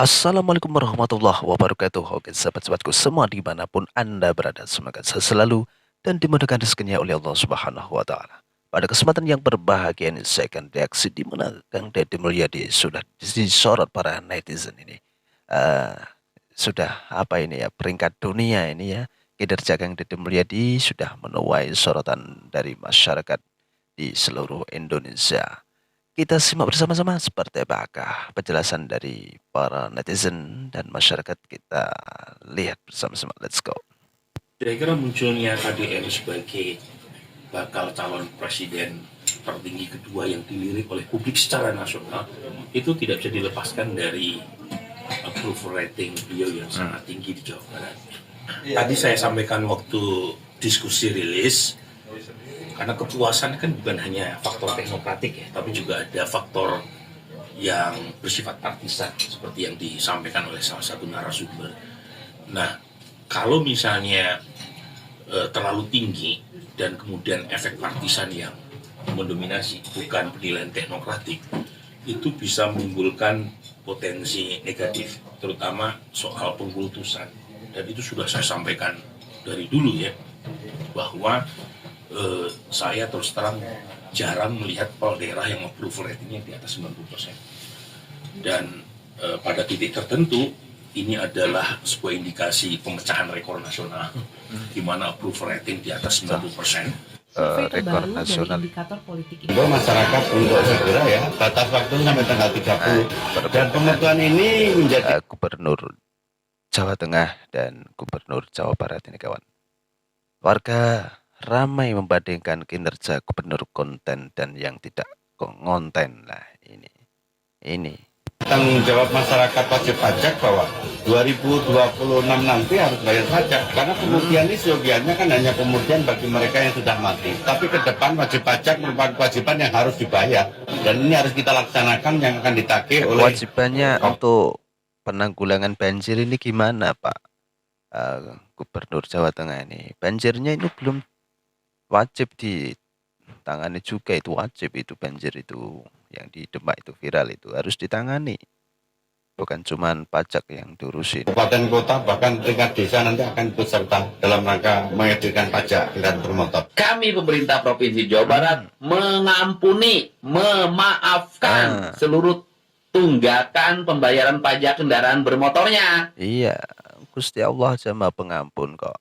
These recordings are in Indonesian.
Assalamualaikum warahmatullahi wabarakatuh. Oke, sahabat-sahabatku semua dimanapun Anda berada, semoga sehat selalu dan dimudahkan rezekinya oleh Allah Subhanahu wa Ta'ala. Pada kesempatan yang berbahagia ini, saya akan reaksi di mana Kang Deddy Mulyadi sudah disorot para netizen ini. Eh, sudah apa ini ya, peringkat dunia ini ya, kinerja Kang Deddy Mulyadi sudah menuai sorotan dari masyarakat di seluruh Indonesia. Kita simak bersama-sama seperti apakah penjelasan dari para netizen dan masyarakat. Kita lihat bersama-sama. Let's go. Kira-kira munculnya KDR sebagai bakal calon presiden tertinggi kedua yang dilirik oleh publik secara nasional itu tidak bisa dilepaskan dari approval rating beliau yang sangat tinggi di Jawa Barat. Tadi saya sampaikan waktu diskusi rilis, karena kepuasan kan bukan hanya faktor teknokratik ya, tapi juga ada faktor yang bersifat partisan seperti yang disampaikan oleh salah satu narasumber. Nah, kalau misalnya terlalu tinggi dan kemudian efek partisan yang mendominasi, bukan penilaian teknokratik, itu bisa menimbulkan potensi negatif, terutama soal pengkultusan. Dan itu sudah saya sampaikan dari dulu ya, bahwa saya terus terang jarang melihat kepala daerah yang approval ratingnya di atas 90%. Dan pada titik tertentu ini adalah sebuah indikasi pemecahan rekor nasional, di mana approval rating di atas 90%. Rekor nasional indikator politik ini. Masyarakat untuk segera ya, batas waktu sampai tanggal 30. Dan pembentukan ini menjadi Gubernur Jawa Tengah dan Gubernur Jawa Barat ini kawan. Warga ramai membandingkan kinerja gubernur konten dan yang tidak konten. Nah ini tanggung jawab masyarakat wajib pajak bahwa 2026 nanti harus bayar pajak, karena kemudian ini seyogianya kan hanya kemudian bagi mereka yang sudah mati, tapi ke depan wajib pajak merupakan kewajiban yang harus dibayar, dan ini harus kita laksanakan, yang akan ditagih oleh kewajibannya untuk penanggulangan banjir ini gimana Pak Gubernur Jawa Tengah ini? Banjirnya itu belum wajib ditangani juga, itu wajib, itu banjir itu yang di Demak itu viral itu harus ditangani, bukan cuman pajak yang diurusin. kabupaten kota bahkan tingkat desa nanti akan ikut serta dalam rangka menghadirkan pajak kendaraan bermotor. Kami pemerintah Provinsi Jawa Barat mengampuni, memaafkan seluruh tunggakan pembayaran pajak kendaraan bermotornya. Iya, Gusti Allah aja Maha Pengampun kok.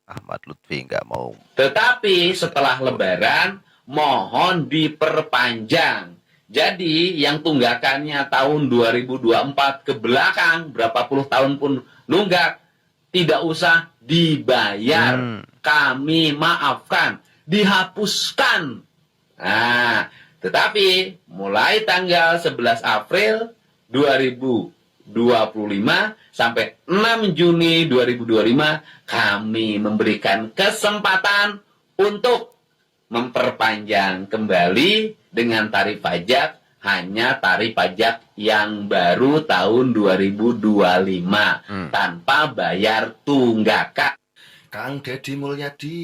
Ahmad Lutfi nggak mau. Tetapi setelah Lebaran mohon diperpanjang. Jadi yang tunggakannya tahun 2024 ke belakang, berapa puluh tahun pun nunggak, tidak usah dibayar. Kami maafkan, dihapuskan. Nah, tetapi mulai tanggal 11 April 2025 sampai 6 Juni 2025 kami memberikan kesempatan untuk memperpanjang kembali dengan tarif pajak, hanya tarif pajak yang baru tahun 2025 tanpa bayar tunggakan. Kang Deddy Mulyadi,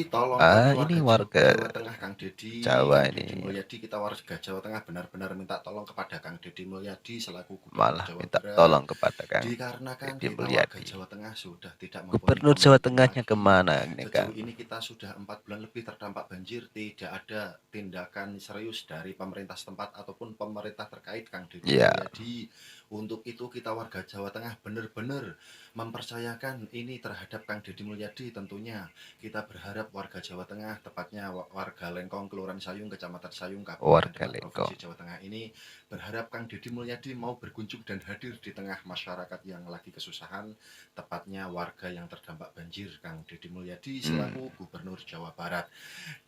tolong ini warga Jawa Tengah, Kang Deddy. Jawa Kang ini. Deddy Mulyadi, kita warga Jawa Tengah benar-benar minta tolong kepada Kang Deddy Mulyadi selaku Gubernur Malah Jawa minta Barat. tolong kepada Kang Dikarenakan Deddy kita Mulyadi. warga Jawa Tengah sudah tidak Gubernur Jawa Tengahnya kemana ini Kang? Sejauh ini kita sudah 4 bulan lebih terdampak banjir, tidak ada tindakan serius dari pemerintah setempat ataupun pemerintah terkait, Kang Deddy Mulyadi. Untuk itu kita warga Jawa Tengah benar-benar mempercayakan ini terhadap Kang Deddy Mulyadi. Tentunya kita berharap warga Jawa Tengah, tepatnya warga Lengkong, Kelurahan Sayung, Kecamatan Sayung, Kabupaten Demak, Provinsi Jawa Tengah ini berharap Kang Deddy Mulyadi mau berkunjung dan hadir di tengah masyarakat yang lagi kesusahan, tepatnya warga yang terdampak banjir. Kang Deddy Mulyadi selaku Gubernur Jawa Barat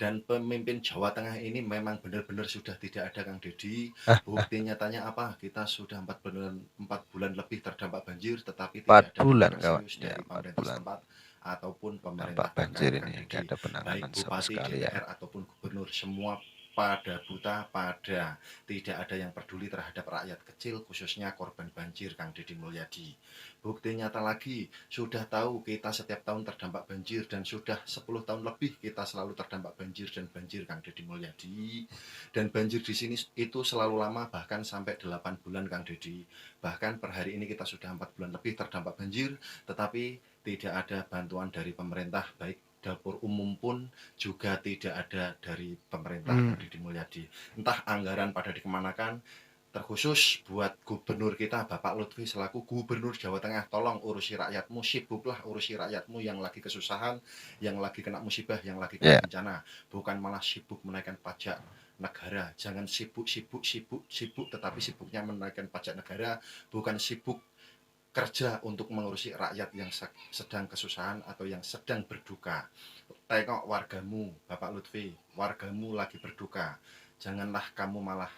dan pemimpin Jawa Tengah ini memang benar-benar sudah tidak ada, Kang Deddy. Bukti nyatanya apa? Kita sudah 4 bulan lebih terdampak banjir, tetapi tidak ada tindakan serius dari pemerintah setempat ataupun pemerintah banjir terkait, ini, ada penanganan baik bupati, sekali ya. DPR ataupun gubernur, semua pada buta, pada tidak ada yang peduli terhadap rakyat kecil, khususnya korban banjir, Kang Deddy Mulyadi. Bukti nyata lagi, sudah tahu kita setiap tahun terdampak banjir dan sudah 10 tahun lebih kita selalu terdampak banjir dan banjir, Kang Deddy Mulyadi. Dan banjir di sini itu selalu lama, bahkan sampai 8 bulan, Kang Deddy. Bahkan per hari ini kita sudah 4 bulan lebih terdampak banjir, tetapi tidak ada bantuan dari pemerintah, baik dapur umum pun juga tidak ada dari pemerintah, Kang Deddy Mulyadi. Entah anggaran pada dikemanakan, terkhusus buat gubernur kita Bapak Lutfi selaku gubernur Jawa Tengah, tolong urusi rakyatmu, sibuklah urusi rakyatmu yang lagi kesusahan, yang lagi kena musibah, yang lagi kena bencana, bukan malah sibuk menaikkan pajak negara. Jangan sibuk tetapi sibuknya menaikkan pajak negara, bukan sibuk kerja untuk mengurusi rakyat yang sedang kesusahan atau yang sedang berduka. Tengok wargamu, Bapak Lutfi, wargamu lagi berduka. Janganlah kamu malah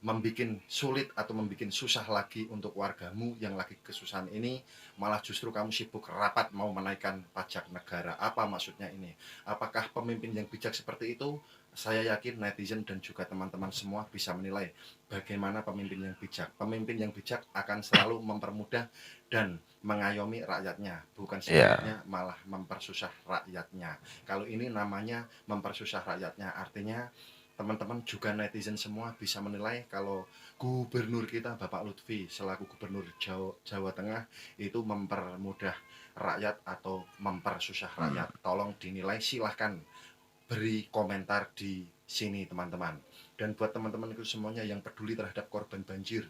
membuat sulit atau membuat susah lagi untuk wargamu yang lagi kesusahan ini, malah justru kamu sibuk rapat mau menaikkan pajak negara. Apa maksudnya ini? Apakah pemimpin yang bijak seperti itu? Saya yakin netizen dan juga teman-teman semua bisa menilai bagaimana pemimpin yang bijak. Pemimpin yang bijak akan selalu mempermudah dan mengayomi rakyatnya, bukan sebaliknya malah mempersusah rakyatnya. Kalau ini namanya mempersusah rakyatnya, artinya teman-teman juga netizen semua bisa menilai kalau gubernur kita Bapak Lutfi selaku gubernur Jawa Tengah itu mempermudah rakyat atau mempersusah rakyat. Tolong dinilai, silahkan beri komentar di sini teman-teman. Dan buat teman-teman itu semuanya yang peduli terhadap korban banjir,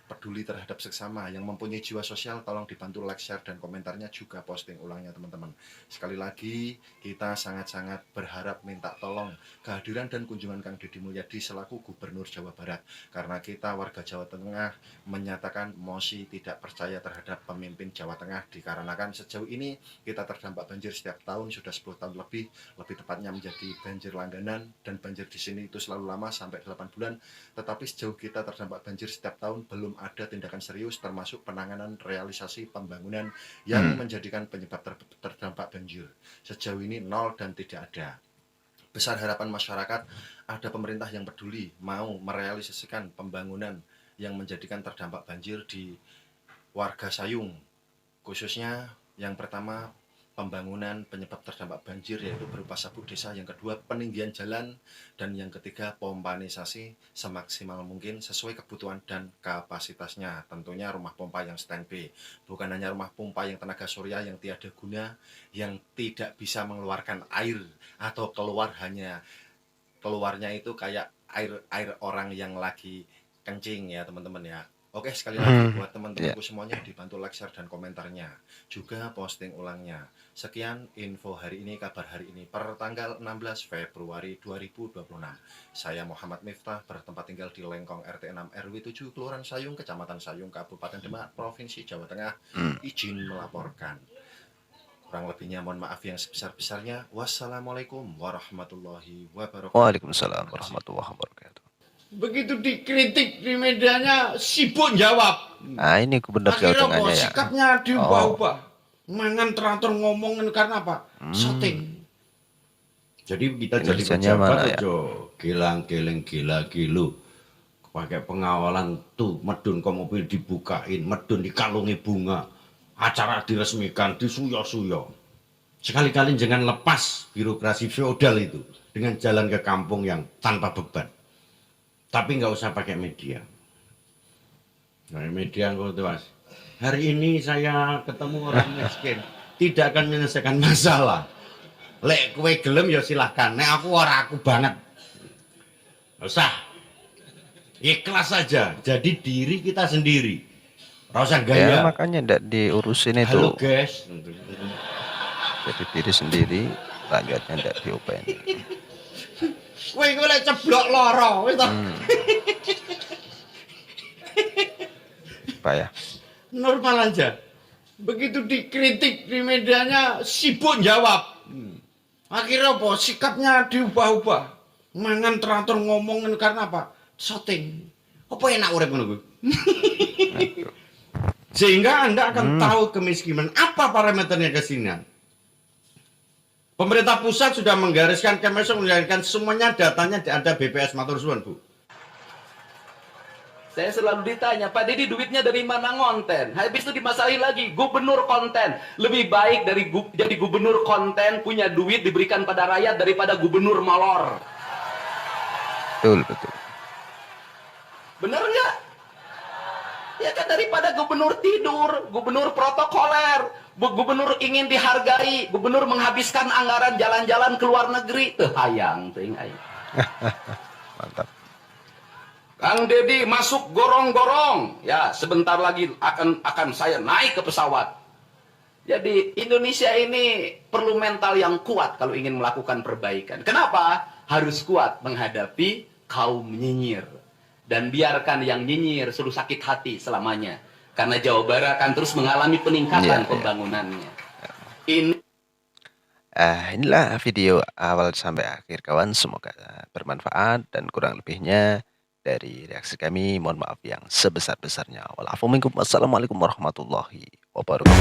peduli terhadap seksama, yang mempunyai jiwa sosial, tolong dibantu like, share, dan komentarnya, juga posting ulangnya teman-teman. Sekali lagi, kita sangat-sangat berharap minta tolong kehadiran dan kunjungan Kang Deddy Mulyadi selaku Gubernur Jawa Barat. Karena kita warga Jawa Tengah menyatakan mosi tidak percaya terhadap pemimpin Jawa Tengah, dikarenakan sejauh ini kita terdampak banjir setiap tahun, sudah 10 tahun lebih tepatnya menjadi banjir langganan, dan banjir di sini itu selalu lama sampai 8 bulan. Tetapi sejauh kita terdampak banjir setiap tahun, belum ada tindakan serius termasuk penanganan realisasi pembangunan yang menjadikan penyebab terdampak banjir. Sejauh ini nol dan tidak ada. Besar harapan masyarakat ada pemerintah yang peduli mau merealisasikan pembangunan yang menjadikan terdampak banjir di warga Sayung. Khususnya yang pertama pembangunan penyebab terdampak banjir yaitu berupa sabuk desa, yang kedua peninggian jalan, dan yang ketiga pompanisasi semaksimal mungkin sesuai kebutuhan dan kapasitasnya. Tentunya rumah pompa yang standby, bukan hanya rumah pompa yang tenaga surya yang tiada guna, yang tidak bisa mengeluarkan air atau keluarnya itu kayak air orang yang lagi kencing ya teman-teman ya. Oke, sekali lagi buat teman-temanku semuanya dibantu like, share, dan komentarnya, juga posting ulangnya. Sekian info hari ini, kabar hari ini per tanggal 16 Februari 2026. Saya Muhammad Miftah, bertempat tinggal di Lengkong RT 6 RW 7 Kelurahan Sayung, Kecamatan Sayung, Kabupaten Demak, Provinsi Jawa Tengah. Izin melaporkan. Kurang lebihnya mohon maaf yang sebesar-besarnya. Wassalamualaikum warahmatullahi wabarakatuh. Waalaikumsalam warahmatullahi wabarakatuh. Begitu dikritik di medianya sibuk jawab. Nah ini gubernur Jawa Akhirnya Tengahnya ya. sikapnya diubah-ubah. Mangan teratur ngomongin karena apa? Syuting. Jadi kita jadi Indonesia-nya pejabat mana ya? aja gilang-giling gila-gilu. Pakai pengawalan tuh, medun ke mobil dibukain, medun dikalungi bunga, acara diresmikan, disuyo-suyo. Sekali-kali jangan lepas birokrasi feodal itu dengan jalan ke kampung yang tanpa beban. Tapi nggak usah pakai media. Nah, media kok tuh mas. Hari ini saya ketemu orang miskin, tidak akan menyelesaikan masalah. Lek kue gelem ya silahkan. Nek aku aku banget. Nggak usah. Ikhlas saja. Jadi diri kita sendiri. Nggak usah gaya. Ya makanya ndak diurusin itu. Halo guys. Jadi diri sendiri, rakyatnya ndak diopen. Kowe iku lek ceblok lara wis ta. Apa ya? Normal aja. Begitu dikritik di medianya sibuk jawab. Akhirnya apa? Sikapnya diubah-ubah. Mangan teratur ngomongin karena apa? Syuting. Apa enak urip ngono kuwi? Sehingga Anda akan tahu kemiskinan. Apa parameternya kesinian? Pemerintah pusat sudah menggariskan, Kemensos menggariskan semuanya datanya ada BPS. Matur suwun, Bu. Saya selalu ditanya, Pak Dedi duitnya dari mana ngonten? Habis itu dimasalahin lagi, gubernur konten. Lebih baik dari jadi gubernur konten, punya duit diberikan pada rakyat daripada gubernur molor. Betul, betul. Bener nggak? Ya kan, daripada gubernur tidur, gubernur protokoler, gubernur ingin dihargai, gubernur menghabiskan anggaran jalan-jalan ke luar negeri. Hayang, ting hayang. Mantap. Kang Dedi masuk gorong-gorong. Ya, sebentar lagi akan saya naik ke pesawat. Jadi Indonesia ini perlu mental yang kuat kalau ingin melakukan perbaikan. Kenapa? Harus kuat menghadapi kaum nyinyir. Dan biarkan yang nyinyir suruh sakit hati selamanya. Karena Jawa Barat akan terus mengalami peningkatan pembangunannya. Inilah video awal sampai akhir kawan. Semoga bermanfaat dan kurang lebihnya dari reaksi kami mohon maaf yang sebesar-besarnya. Wassalamualaikum warahmatullahi wabarakatuh.